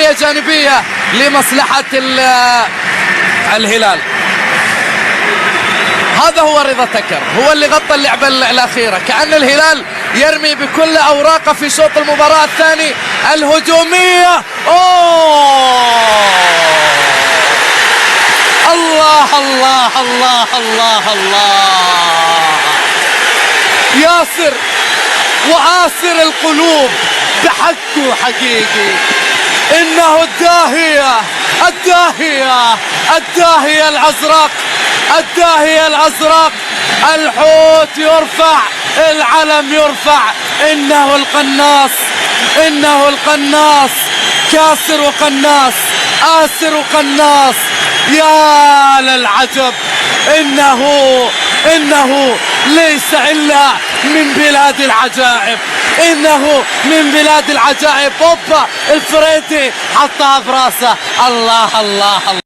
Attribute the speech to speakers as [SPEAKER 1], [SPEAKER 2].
[SPEAKER 1] جانبية لمصلحة الهلال. هذا هو رضا تكر، هو اللي غطى اللعبة الأخيرة. كأن الهلال يرمي بكل أوراقه في شوط المباراة الثاني الهجومية. الله الله الله الله الله. ياسر وعاسر القلوب بحقه حقيقي. إنه الداهية الداهية الداهية الأزرق، الداهية الأزرق. الحوت يرفع، العلم يرفع. إنه القناص، إنه القناص. كاسر وقناص، آسر وقناص. يا للعجب. إنه ليس إلا من بلاد العجائب، إنه من بلاد العجائب. بوبا الفريدي حطها براسه. الله الله الله.